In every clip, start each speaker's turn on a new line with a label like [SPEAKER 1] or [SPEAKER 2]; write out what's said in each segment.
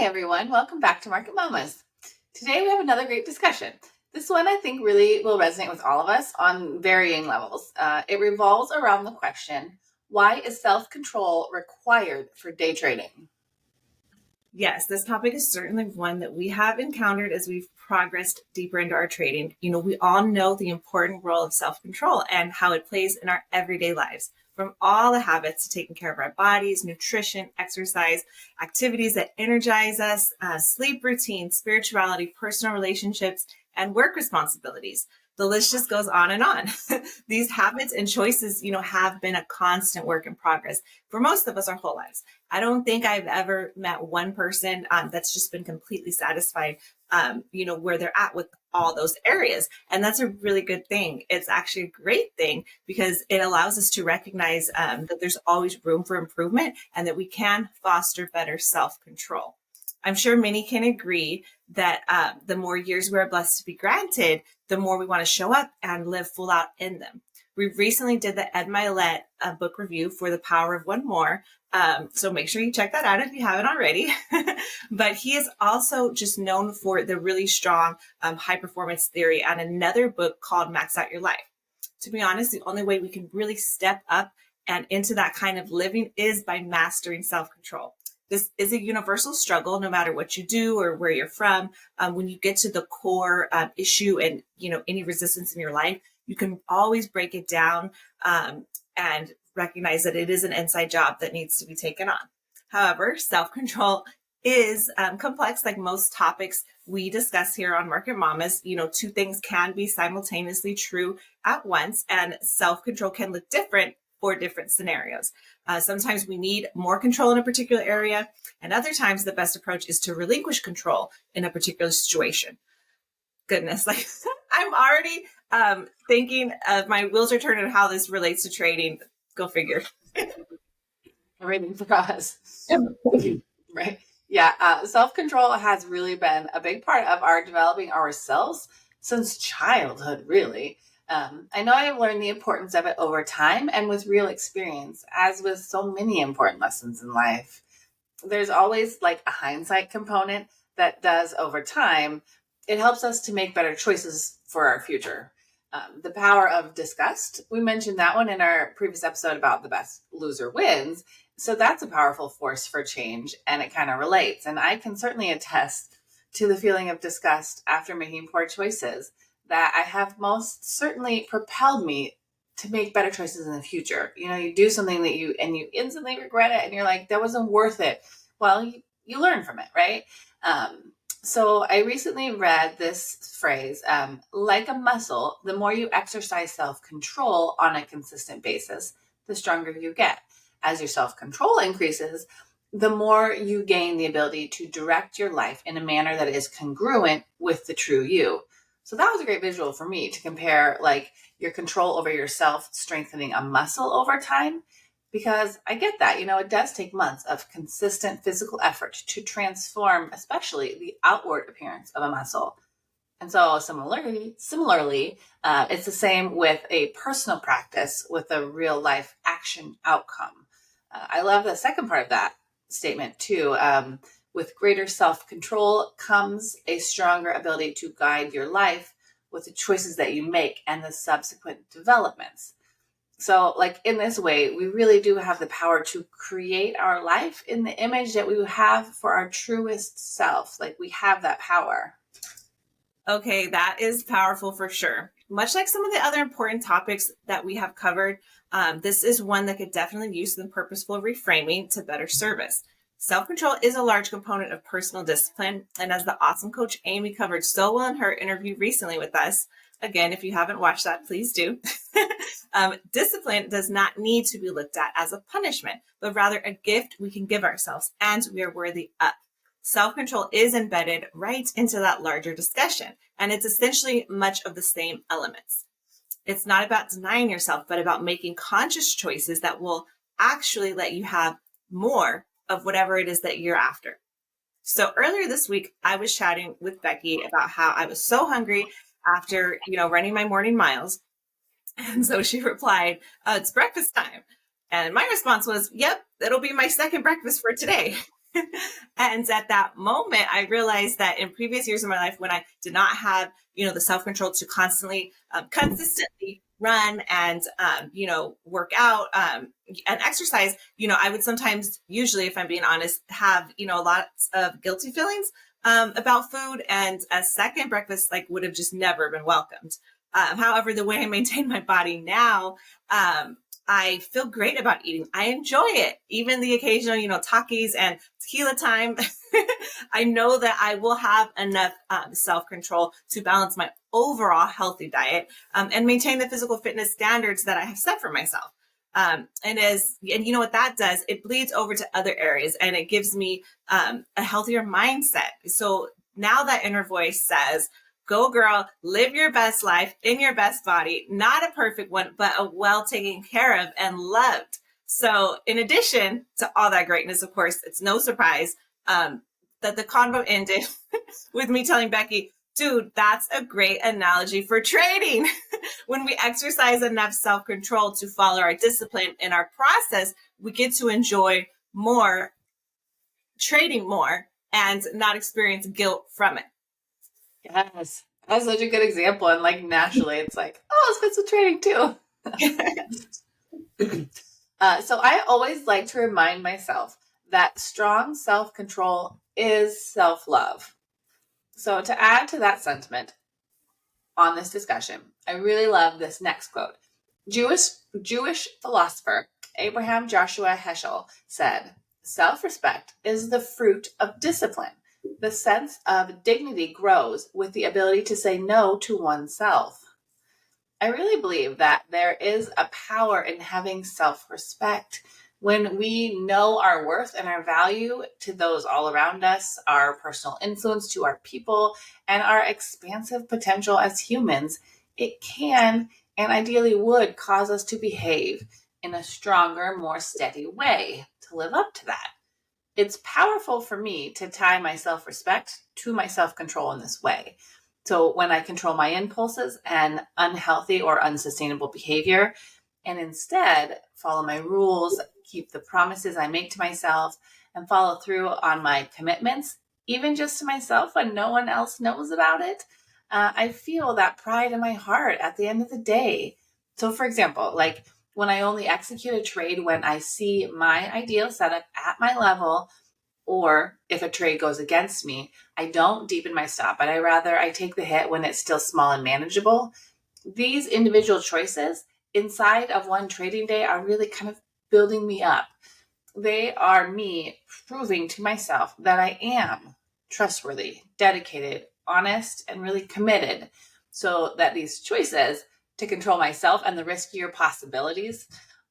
[SPEAKER 1] Hey everyone, welcome back to Market Mamas. Today we have another great discussion. This one I think really will resonate with all of us on varying levels. It revolves around the question, why is self-control required for day trading?
[SPEAKER 2] Yes, this topic is certainly one that we have encountered as we've progressed deeper into our trading. We all know the important role of self-control and how it plays in our everyday lives. From all the habits to taking care of our bodies, nutrition, exercise, activities that energize us, sleep routine, spirituality, personal relationships, and work responsibilities. The list just goes on and on. These habits and choices, have been a constant work in progress for most of us our whole lives. I don't think I've ever met one person that's just been completely satisfied, where they're at with all those areas. And that's a really good thing. It's actually a great thing because it allows us to recognize that there's always room for improvement and that we can foster better self-control. I'm sure many can agree that the more years we're blessed to be granted, the more we want to show up and live full out in them. We recently did the Ed Milet book review for The Power of One More. So make sure you check that out if you haven't already. But he is also just known for the really strong high performance theory and another book called Max Out Your Life. To be honest, the only way we can really step up and into that kind of living is by mastering self-control. This is a universal struggle, no matter what you do or where you're from. When you get to the core issue and, any resistance in your life, you can always break it down and recognize that it is an inside job that needs to be taken on. However, self-control is complex, like most topics we discuss here on Market Mamas. Two things can be simultaneously true at once, and self-control can look different for different scenarios. Sometimes we need more control in a particular area, and other times the best approach is to relinquish control in a particular situation. Goodness, like I'm already thinking of my wheels are turning and how this relates to trading. Go figure.
[SPEAKER 1] Everything for us. Right. Yeah. Self-control has really been a big part of our developing ourselves since childhood, really. I know I've learned the importance of it over time and with real experience, as with so many important lessons in life. There's always like a hindsight component that does over time. It helps us to make better choices for our future. The power of disgust, we mentioned that one in our previous episode about the best loser wins. So that's a powerful force for change, and it kind of relates. And I can certainly attest to the feeling of disgust after making poor choices that I have most certainly propelled me to make better choices in the future. You do something that you instantly regret it and you're like, that wasn't worth it. Well, you learn from it, right? So I recently read this phrase, like a muscle, the more you exercise self-control on a consistent basis, the stronger you get. As your self-control increases, the more you gain the ability to direct your life in a manner that is congruent with the true you. So that was a great visual for me to compare like your control over yourself strengthening a muscle over time, because I get that, it does take months of consistent physical effort to transform, especially the outward appearance of a muscle. And so similarly, it's the same with a personal practice with a real life action outcome. I love the second part of that statement too. With greater self-control comes a stronger ability to guide your life with the choices that you make and the subsequent developments. So, like in this way, we really do have the power to create our life in the image that we have for our truest self. Like we have that power.
[SPEAKER 2] Okay, that is powerful for sure. Much like some of the other important topics that we have covered, this is one that could definitely use some purposeful reframing to better service. Self-control is a large component of personal discipline, and as the awesome coach Amy covered so well in her interview recently with us, again, if you haven't watched that, please do. Discipline does not need to be looked at as a punishment, but rather a gift we can give ourselves and we are worthy of. Self-control is embedded right into that larger discussion, and it's essentially much of the same elements. It's not about denying yourself, but about making conscious choices that will actually let you have more of whatever it is that you're after. So earlier this week, I was chatting with Becky about how I was so hungry after, running my morning miles. And so she replied, it's breakfast time. And my response was, yep, it'll be my second breakfast for today. And at that moment, I realized that in previous years of my life, when I did not have, the self-control to consistently run and, work out and exercise, I would sometimes, usually, if I'm being honest, have, lots of guilty feelings about food. And a second breakfast, like, would have just never been welcomed. However, the way I maintain my body now, I feel great about eating. I enjoy it. Even the occasional, Takis and tequila time. I know that I will have enough self-control to balance my overall healthy diet and maintain the physical fitness standards that I have set for myself. And you know what that does? It bleeds over to other areas, and it gives me a healthier mindset. So now that inner voice says, go girl, live your best life in your best body, not a perfect one, but a well taken care of and loved. So in addition to all that greatness, of course, it's no surprise that the convo ended with me telling Becky, dude, that's a great analogy for trading. When we exercise enough self-control to follow our discipline in our process, we get to enjoy more, trading more, and not experience guilt from it.
[SPEAKER 1] Yes. That's such a good example. And like naturally, it's like, oh, it fits with training too. So I always like to remind myself that strong self-control is self-love. So to add to that sentiment on this discussion, I really love this next quote. Jewish philosopher Abraham Joshua Heschel said, "Self-respect is the fruit of discipline. The sense of dignity grows with the ability to say no to oneself." I really believe that there is a power in having self-respect. When we know our worth and our value to those all around us, our personal influence to our people, and our expansive potential as humans, it can and ideally would cause us to behave in a stronger, more steady way to live up to that. It's powerful for me to tie my self-respect to my self-control in this way. So when I control my impulses and unhealthy or unsustainable behavior, and instead follow my rules, keep the promises I make to myself, and follow through on my commitments, even just to myself when no one else knows about it, I feel that pride in my heart at the end of the day. So, for example, like when I only execute a trade when I see my ideal setup at my level, or if a trade goes against me, I don't deepen my stop, but I take the hit when it's still small and manageable. These individual choices inside of one trading day are really kind of building me up. They are me proving to myself that I am trustworthy, dedicated, honest, and really committed, so that these choices to control myself and the riskier possibilities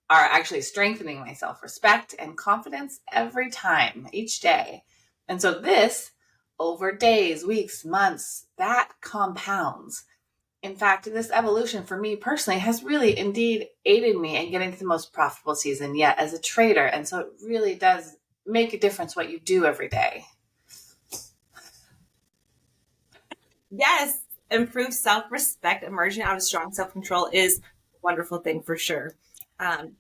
[SPEAKER 1] are actually strengthening my self-respect and confidence every time, each day. And so this, over days, weeks, months, that compounds. In fact, this evolution for me personally has really indeed aided me in getting to the most profitable season yet as a trader. And so it really does make a difference what you do every day.
[SPEAKER 2] Yes, improved self-respect emerging out of strong self-control is a wonderful thing for sure.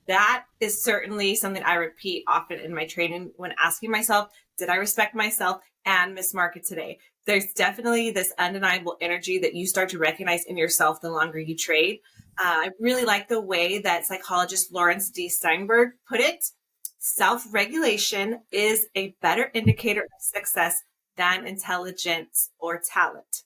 [SPEAKER 2] That is certainly something I repeat often in my training when asking myself, did I respect myself and miss market today? There's definitely this undeniable energy that you start to recognize in yourself the longer you trade. I really like the way that psychologist Lawrence D. Steinberg put it. Self-regulation is a better indicator of success than intelligence or talent.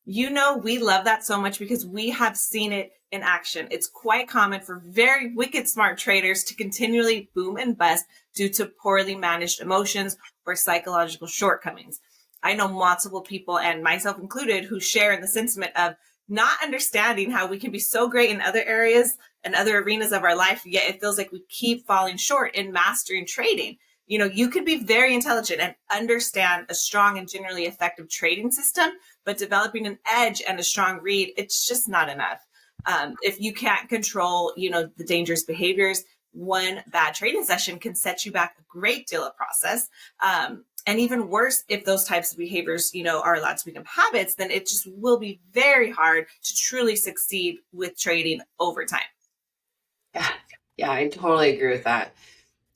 [SPEAKER 2] We love that so much because we have seen it in action. It's quite common for very wicked smart traders to continually boom and bust due to poorly managed emotions or psychological shortcomings. I know multiple people, and myself included, who share in the sentiment of not understanding how we can be so great in other areas and other arenas of our life, yet it feels like we keep falling short in mastering trading. You could be very intelligent and understand a strong and generally effective trading system, but developing an edge and a strong read, it's just not enough. If you can't control, the dangerous behaviors, one bad trading session can set you back a great deal of process. And even worse, if those types of behaviors, are allowed to become habits, then it just will be very hard to truly succeed with trading over time.
[SPEAKER 1] Yeah, I totally agree with that.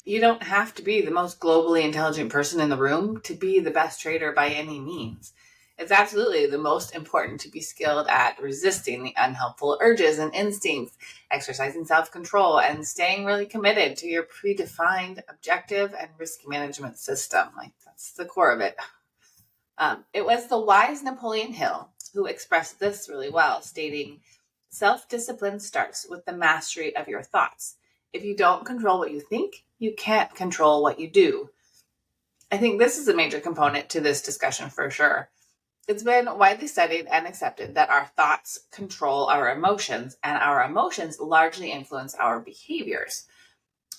[SPEAKER 1] You don't have to be the most globally intelligent person in the room to be the best trader by any means. It's absolutely the most important to be skilled at resisting the unhelpful urges and instincts, exercising self control, and staying really committed to your predefined objective and risk management system. Like, that's the core of it. It was the wise Napoleon Hill who expressed this really well, stating, "Self discipline starts with the mastery of your thoughts. If you don't control what you think, you can't control what you do." I think this is a major component to this discussion for sure. It's been widely studied and accepted that our thoughts control our emotions, and our emotions largely influence our behaviors.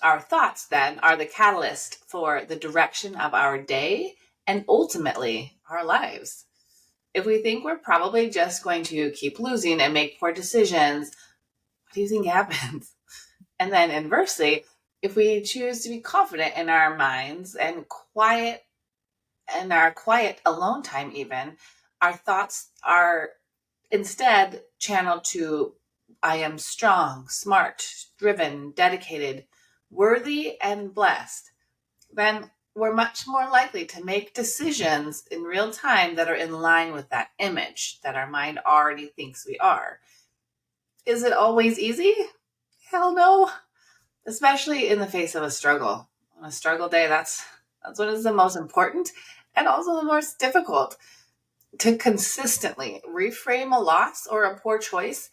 [SPEAKER 1] Our thoughts, then, are the catalyst for the direction of our day and ultimately our lives. If we think we're probably just going to keep losing and make poor decisions, what do you think happens? And then inversely, if we choose to be confident in our minds and quiet and our quiet alone time, even, our thoughts are instead channeled to, "I am strong, smart, driven, dedicated, worthy, and blessed," then we're much more likely to make decisions in real time that are in line with that image that our mind already thinks we are. Is it always easy? Hell no. Especially in the face of a struggle. On a struggle day, that's what is the most important and also the most difficult. To consistently reframe a loss or a poor choice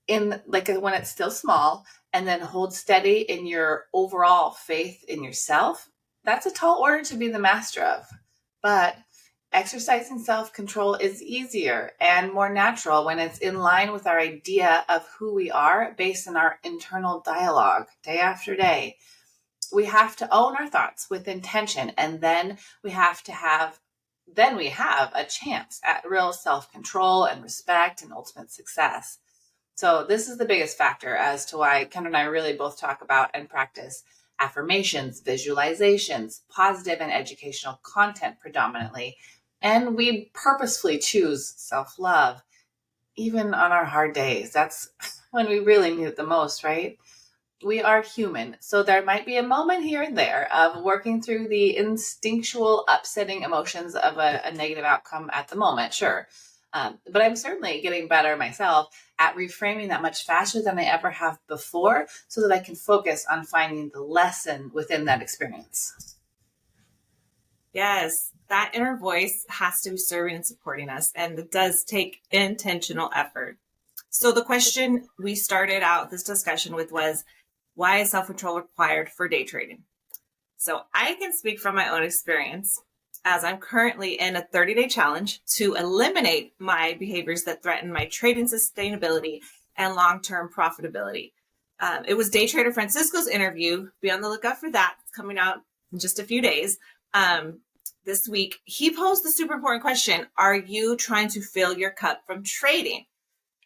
[SPEAKER 1] in like when it's still small, and then hold steady in your overall faith in yourself, that's a tall order to be the master of. But exercising self-control is easier and more natural when it's in line with our idea of who we are based on our internal dialogue day after day. We have to own our thoughts with intention, and then we have a chance at real self-control and respect and ultimate success. So this is the biggest factor as to why Ken and I really both talk about and practice affirmations, visualizations, positive and educational content predominantly. And we purposefully choose self-love, even on our hard days. That's when we really need it the most, right? We are human. So there might be a moment here and there of working through the instinctual upsetting emotions of a negative outcome at the moment, sure. But I'm certainly getting better myself at reframing that much faster than I ever have before, so that I can focus on finding the lesson within that experience.
[SPEAKER 2] Yes, that inner voice has to be serving and supporting us, and it does take intentional effort. So the question we started out this discussion with was, why is self-control required for day trading? So I can speak from my own experience, as I'm currently in a 30-day challenge to eliminate my behaviors that threaten my trading sustainability and long-term profitability. It was day trader Francisco's interview. Be on the lookout for that. It's coming out in just a few days. This week, he posed the super important question, are you trying to fill your cup from trading?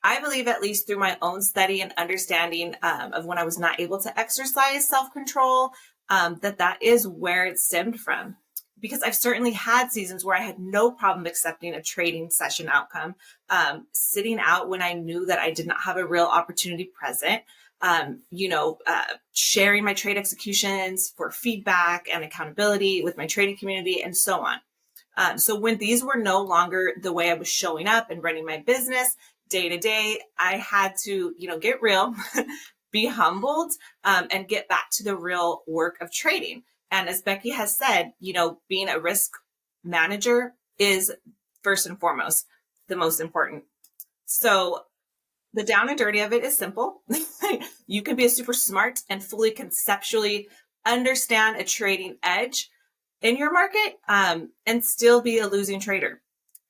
[SPEAKER 2] I believe, at least through my own study and understanding of when I was not able to exercise self-control, that is where it stemmed from. Because I've certainly had seasons where I had no problem accepting a trading session outcome, sitting out when I knew that I did not have a real opportunity present, sharing my trade executions for feedback and accountability with my trading community, and so on. So when these were no longer the way I was showing up and running my business day to day, I had to, get real, be humbled, and get back to the real work of trading. And as Becky has said, being a risk manager is first and foremost the most important. So the down and dirty of it is simple. You can be a super smart and fully conceptually understand a trading edge in your market, and still be a losing trader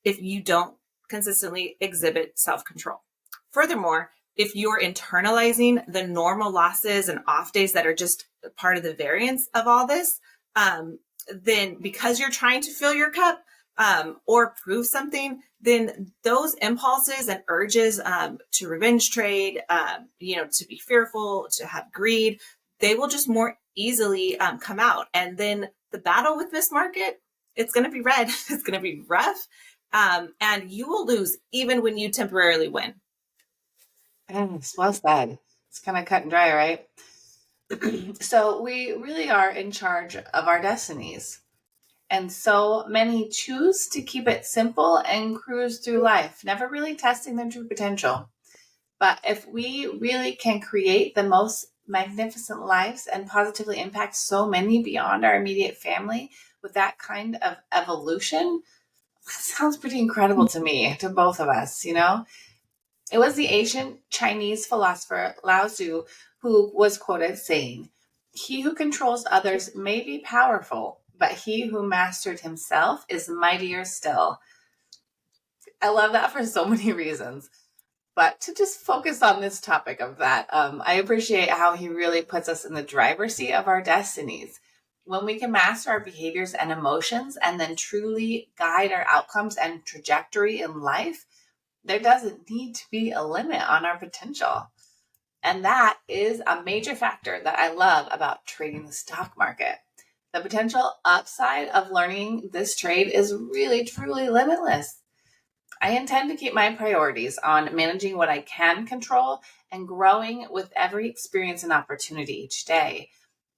[SPEAKER 2] if you don't consistently exhibit self-control. Furthermore, if you're internalizing the normal losses and off days that are just part of the variance of all this, then because you're trying to fill your cup, or prove something, then those impulses and urges to revenge trade, to be fearful, to have greed, they will just more easily come out. And then the battle with this market, it's going to be red. It's going to be rough. And you will lose even when you temporarily win.
[SPEAKER 1] Well said. It's kind of cut and dry, right? So we really are in charge of our destinies. And so many choose to keep it simple and cruise through life, never really testing their true potential. But if we really can create the most magnificent lives and positively impact so many beyond our immediate family with that kind of evolution, that sounds pretty incredible to me, to both of us, you know? It was the ancient Chinese philosopher Lao Tzu who was quoted saying, "He who controls others may be powerful, but he who mastered himself is mightier still." I love that for so many reasons. But to just focus on this topic of that, I appreciate how he really puts us in the driver's seat of our destinies. When we can master our behaviors and emotions and then truly guide our outcomes and trajectory in life, there doesn't need to be a limit on our potential. And that is a major factor that I love about trading the stock market. The potential upside of learning this trade is really, truly limitless. I intend to keep my priorities on managing what I can control and growing with every experience and opportunity each day.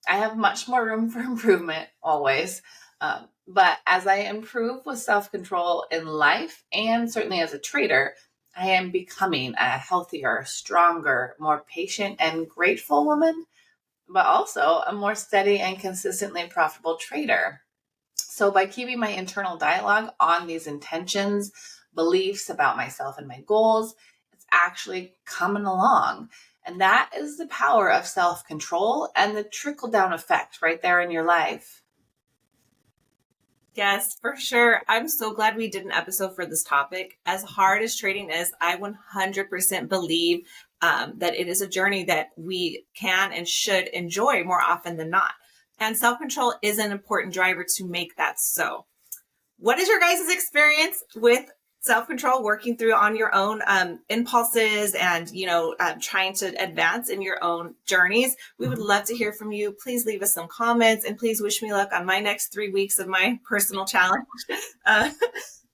[SPEAKER 1] I have much more room for improvement always. But as I improve with self control in life and certainly as a trader, I am becoming a healthier, stronger, more patient, and grateful woman, but also a more steady and consistently profitable trader. So, by keeping my internal dialogue on these intentions, beliefs about myself and my goals, it's actually coming along. And that is the power of self control and the trickle down effect right there in your life.
[SPEAKER 2] Yes, for sure. I'm so glad we did an episode for this topic. As hard as trading is, I 100% believe that it is a journey that we can and should enjoy more often than not. And self-control is an important driver to make that so. What is your guys' experience with self-control, working through on your own impulses and, trying to advance in your own journeys? We would love to hear from you. Please leave us some comments and please wish me luck on my next 3 weeks of my personal challenge.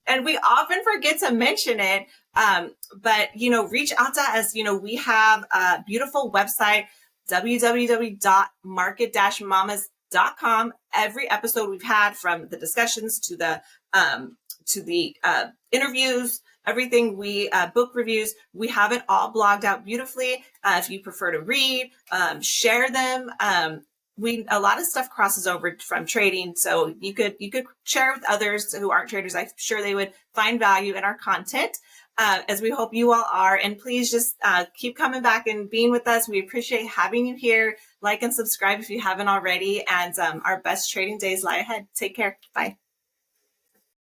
[SPEAKER 2] And we often forget to mention it, but, reach out to us. We have a beautiful website, www.market-mamas.com. Every episode we've had, from the discussions to the interviews, everything we book reviews, we have it all blogged out beautifully. If you prefer to read, share them. A lot of stuff crosses over from trading, so you could share with others who aren't traders. I'm sure they would find value in our content, as we hope you all are. And please just keep coming back and being with us. We appreciate having you here. Like and subscribe if you haven't already. And our best trading days lie ahead. Take care. Bye.